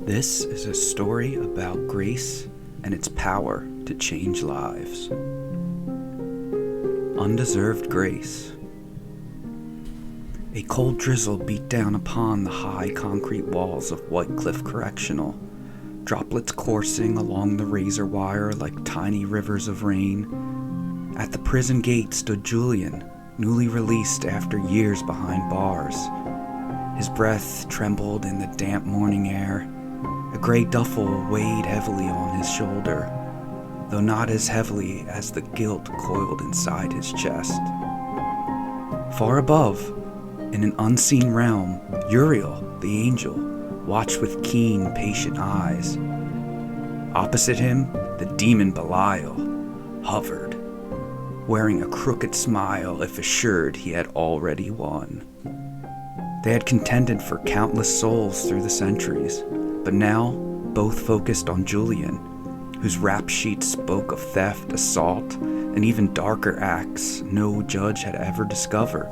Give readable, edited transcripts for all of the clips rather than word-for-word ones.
This is a story about grace and its power to change lives. Undeserved Grace. A cold drizzle beat down upon the high concrete walls of White Cliff Correctional, droplets coursing along the razor wire like tiny rivers of rain. At the prison gate stood Julian, newly released after years behind bars. His breath trembled in the damp morning air. A gray duffel weighed heavily on his shoulder, though not as heavily as the guilt coiled inside his chest. Far above, in an unseen realm, Uriel, the angel, watched with keen, patient eyes. Opposite him, the demon Belial hovered, wearing a crooked smile if assured he had already won. They had contended for countless souls through the centuries, but now both focused on Julian, whose rap sheet spoke of theft, assault, and even darker acts no judge had ever discovered.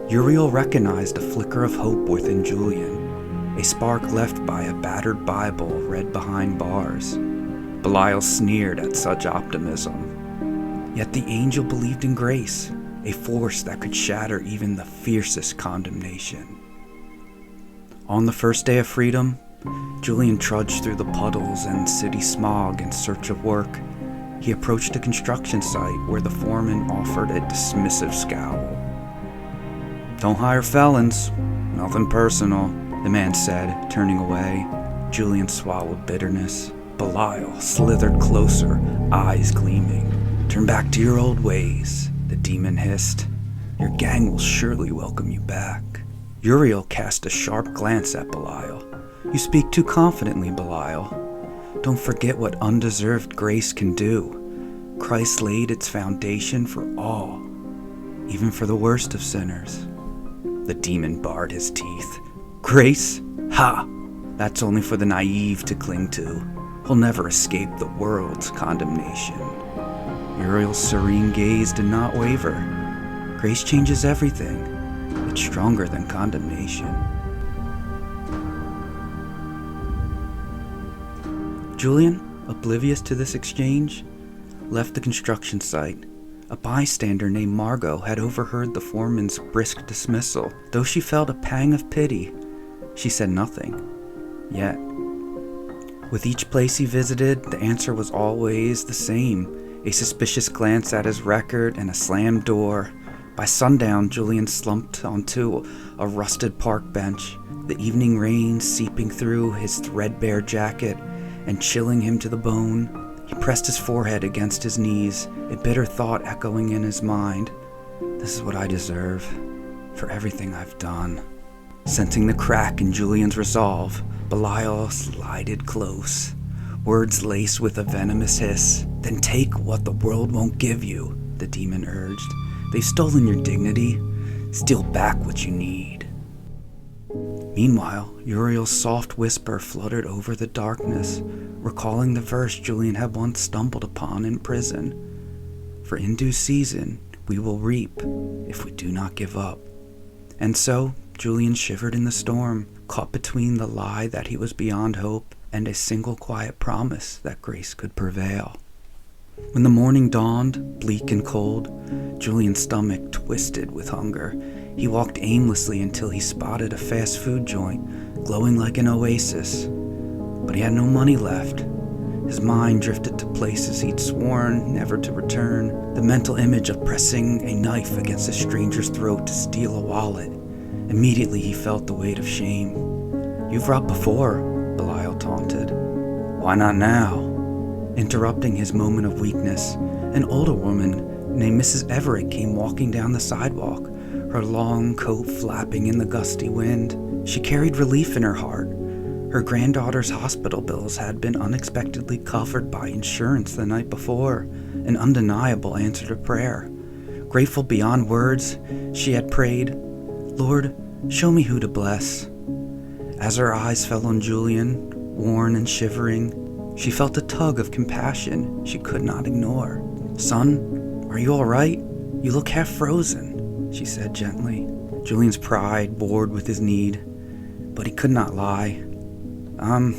Uriel recognized a flicker of hope within Julian, a spark left by a battered Bible read behind bars. Belial sneered at such optimism. Yet the angel believed in grace, a force that could shatter even the fiercest condemnation. On the first day of freedom, Julian trudged through the puddles and city smog in search of work. He approached a construction site where the foreman offered a dismissive scowl. "Don't hire felons, nothing personal," the man said, turning away. Julian swallowed bitterness. Belial slithered closer, eyes gleaming. "Turn back to your old ways," the demon hissed. "Your gang will surely welcome you back." Uriel cast a sharp glance at Belial. "You speak too confidently, Belial. Don't forget what undeserved grace can do. Christ laid its foundation for all, even for the worst of sinners." The demon bared his teeth. "Grace? Ha! That's only for the naive to cling to. He'll never escape the world's condemnation." Uriel's serene gaze did not waver. Grace changes everything. It's stronger than condemnation. Julian, oblivious to this exchange, left the construction site. A bystander named Margot had overheard the foreman's brisk dismissal. Though she felt a pang of pity, she said nothing. Yet, with each place he visited, the answer was always the same: a suspicious glance at his record and a slammed door. By sundown, Julian slumped onto a rusted park bench, the evening rain seeping through his threadbare jacket and chilling him to the bone. He pressed his forehead against his knees, a bitter thought echoing in his mind. "This is what I deserve, for everything I've done." Sensing the crack in Julian's resolve, Belial slided close, words laced with a venomous hiss. "Then take what the world won't give you," the demon urged. "They've stolen your dignity. Steal back what you need." Meanwhile, Uriel's soft whisper fluttered over the darkness, recalling the verse Julian had once stumbled upon in prison. "For in due season we will reap if we do not give up." And so, Julian shivered in the storm, caught between the lie that he was beyond hope and a single quiet promise that grace could prevail. When the morning dawned, bleak and cold, Julian's stomach twisted with hunger. He walked aimlessly until he spotted a fast food joint, glowing like an oasis. But he had no money left. His mind drifted to places he'd sworn never to return. The mental image of pressing a knife against a stranger's throat to steal a wallet. Immediately he felt the weight of shame. "You've robbed before," Belial taunted. "Why not now?" Interrupting his moment of weakness, an older woman named Mrs. Everett came walking down the sidewalk, her long coat flapping in the gusty wind. She carried relief in her heart. Her granddaughter's hospital bills had been unexpectedly covered by insurance the night before, an undeniable answer to prayer. Grateful beyond words, she had prayed, "Lord, show me who to bless." As her eyes fell on Julian, worn and shivering, she felt a tug of compassion she could not ignore. "Son, are you all right? You look half frozen," she said gently. Julian's pride warred with his need, but he could not lie. I'm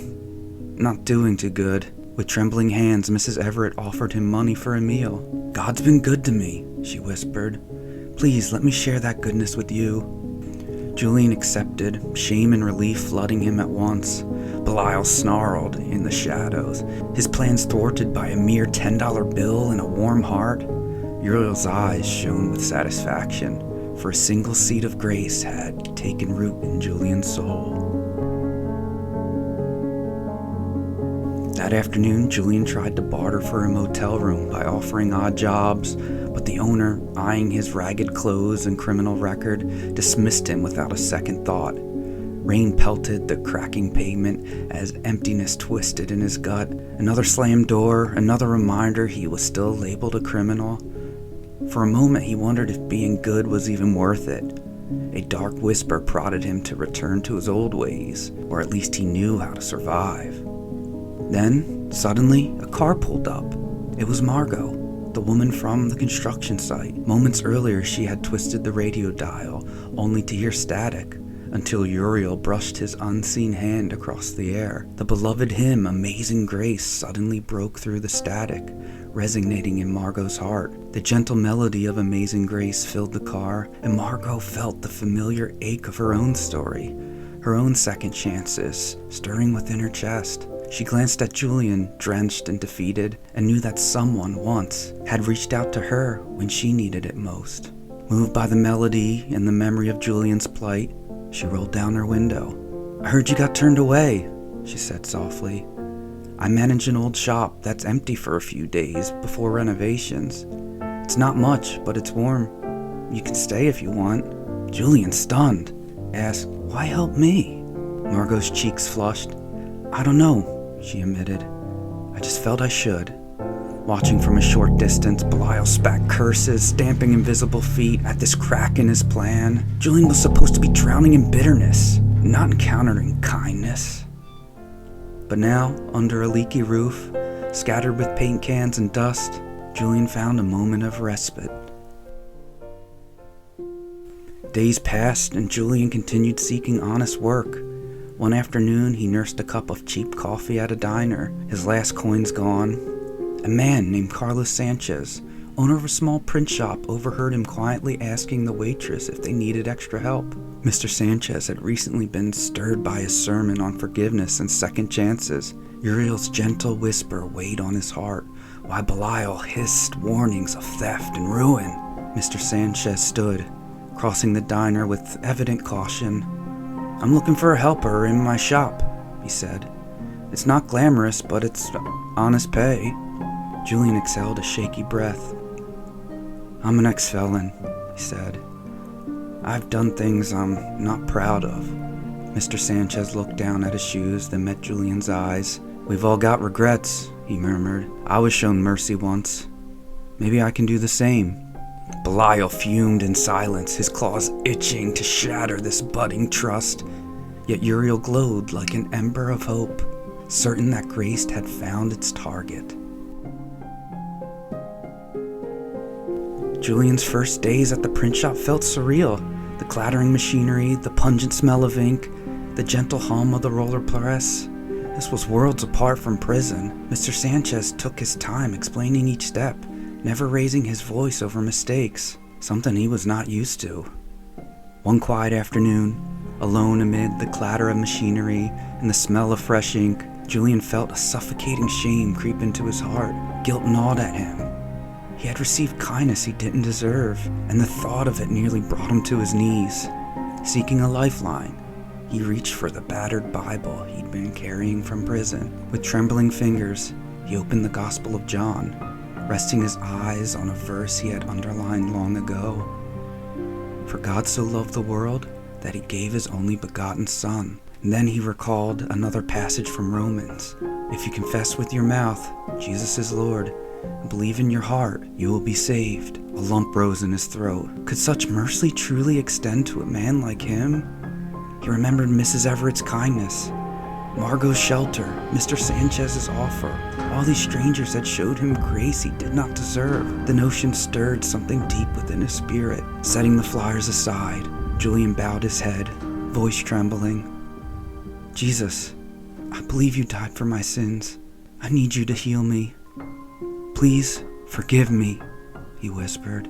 not doing too good." With trembling hands, Mrs. Everett offered him money for a meal. "God's been good to me," she whispered. "Please let me share that goodness with you." Julian accepted, shame and relief flooding him at once. Belial snarled in the shadows, his plans thwarted by a mere $10 bill and a warm heart. Uriel's eyes shone with satisfaction, for a single seed of grace had taken root in Julian's soul. That afternoon, Julian tried to barter for a motel room by offering odd jobs, but the owner, eyeing his ragged clothes and criminal record, dismissed him without a second thought. Rain pelted the cracking pavement as emptiness twisted in his gut. Another slammed door, another reminder he was still labeled a criminal. For a moment, he wondered if being good was even worth it. A dark whisper prodded him to return to his old ways, or at least he knew how to survive. Then, suddenly, a car pulled up. It was Margot, the woman from the construction site. Moments earlier, she had twisted the radio dial, only to hear static, until Uriel brushed his unseen hand across the air. The beloved hymn, Amazing Grace, suddenly broke through the static, resonating in Margot's heart. The gentle melody of Amazing Grace filled the car, and Margot felt the familiar ache of her own story, her own second chances, stirring within her chest. She glanced at Julian, drenched and defeated, and knew that someone once had reached out to her when she needed it most. Moved by the melody and the memory of Julian's plight, she rolled down her window. "I heard you got turned away," she said softly. "I manage an old shop that's empty for a few days before renovations. It's not much, but it's warm. You can stay if you want." Julian, stunned, asked, "Why help me?" Margot's cheeks flushed. "I don't know," she admitted. "I just felt I should." Watching from a short distance, Belial spat curses, stamping invisible feet at this crack in his plan. Julian was supposed to be drowning in bitterness, not encountering kindness. But now, under a leaky roof, scattered with paint cans and dust, Julian found a moment of respite. Days passed, and Julian continued seeking honest work. One afternoon, he nursed a cup of cheap coffee at a diner, his last coins gone. A man named Carlos Sanchez, owner of a small print shop, overheard him quietly asking the waitress if they needed extra help. Mr. Sanchez had recently been stirred by a sermon on forgiveness and second chances. Uriel's gentle whisper weighed on his heart, while Belial hissed warnings of theft and ruin. Mr. Sanchez stood, crossing the diner with evident caution. "I'm looking for a helper in my shop," he said. "It's not glamorous, but it's honest pay." Julian exhaled a shaky breath. "I'm an ex-felon," he said. "I've done things I'm not proud of." Mr. Sanchez looked down at his shoes, then met Julian's eyes. "We've all got regrets," he murmured. "I was shown mercy once. Maybe I can do the same." Belial fumed in silence, his claws itching to shatter this budding trust. Yet Uriel glowed like an ember of hope, certain that grace had found its target. Julian's first days at the print shop felt surreal. The clattering machinery, the pungent smell of ink, the gentle hum of the roller press. This was worlds apart from prison. Mr. Sanchez took his time explaining each step, never raising his voice over mistakes, something he was not used to. One quiet afternoon, alone amid the clatter of machinery and the smell of fresh ink, Julian felt a suffocating shame creep into his heart. Guilt gnawed at him. He had received kindness he didn't deserve, and the thought of it nearly brought him to his knees. Seeking a lifeline, he reached for the battered Bible he'd been carrying from prison. With trembling fingers, he opened the Gospel of John, resting his eyes on a verse he had underlined long ago. "For God so loved the world that he gave his only begotten Son." And then he recalled another passage from Romans. "If you confess with your mouth Jesus is Lord, and believe in your heart, you will be saved." A lump rose in his throat. Could such mercy truly extend to a man like him? He remembered Mrs. Everett's kindness, Margot's shelter, Mr. Sanchez's offer. All these strangers had showed him grace he did not deserve. The notion stirred something deep within his spirit. Setting the flyers aside, Julian bowed his head, voice trembling. "Jesus, I believe you died for my sins. I need you to heal me. Please forgive me, he whispered.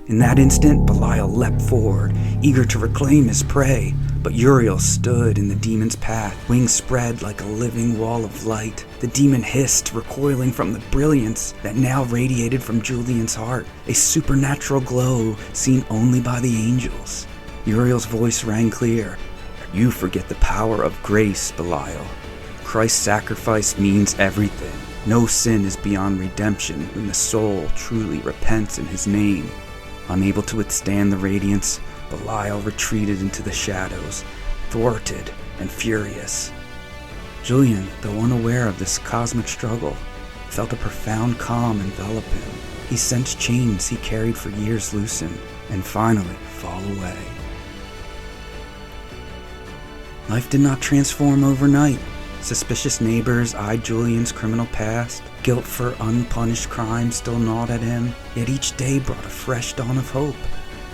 In that instant, Belial leapt forward, eager to reclaim his prey, but Uriel stood in the demon's path, wings spread like a living wall of light. The demon hissed, recoiling from the brilliance that now radiated from Julian's heart, a supernatural glow seen only by the angels. Uriel's voice rang clear. You forget the power of grace, Belial. Christ's sacrifice means everything. No sin is beyond redemption when the soul truly repents in his name. Unable to withstand the radiance, Belial retreated into the shadows, thwarted and furious. Julian, though unaware of this cosmic struggle, felt a profound calm envelop him. He sensed chains he carried for years loosen and finally fall away. Life did not transform overnight. Suspicious neighbors eyed Julian's criminal past. Guilt for unpunished crime still gnawed at him, yet each day brought a fresh dawn of hope.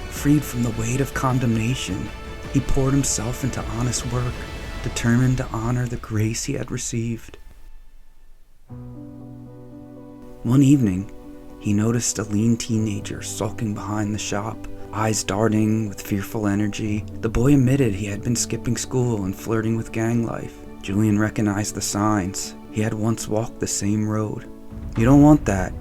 Freed from the weight of condemnation, he poured himself into honest work, determined to honor the grace he had received. One evening, he noticed a lean teenager sulking behind the shop, eyes darting with fearful energy. The boy admitted he had been skipping school and flirting with gang life. Julian recognized the signs. He had once walked the same road. You don't want that,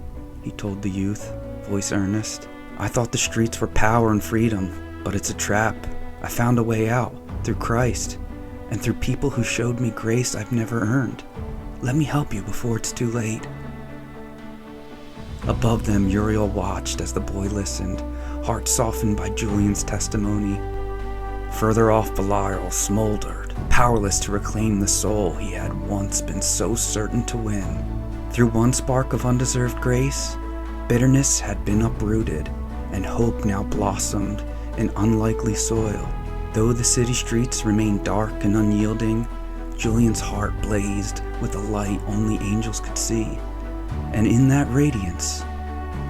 he told the youth, voice earnest. I thought the streets were power and freedom, but it's a trap. I found a way out, through Christ, and through people who showed me grace I've never earned. Let me help you before it's too late. Above them, Uriel watched as the boy listened, heart softened by Julian's testimony. Further off, Belial smoldered, powerless to reclaim the soul he had once been so certain to win. Through one spark of undeserved grace, bitterness had been uprooted, and hope now blossomed in unlikely soil. Though the city streets remained dark and unyielding, Julian's heart blazed with a light only angels could see, and in that radiance,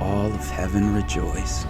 all of heaven rejoiced.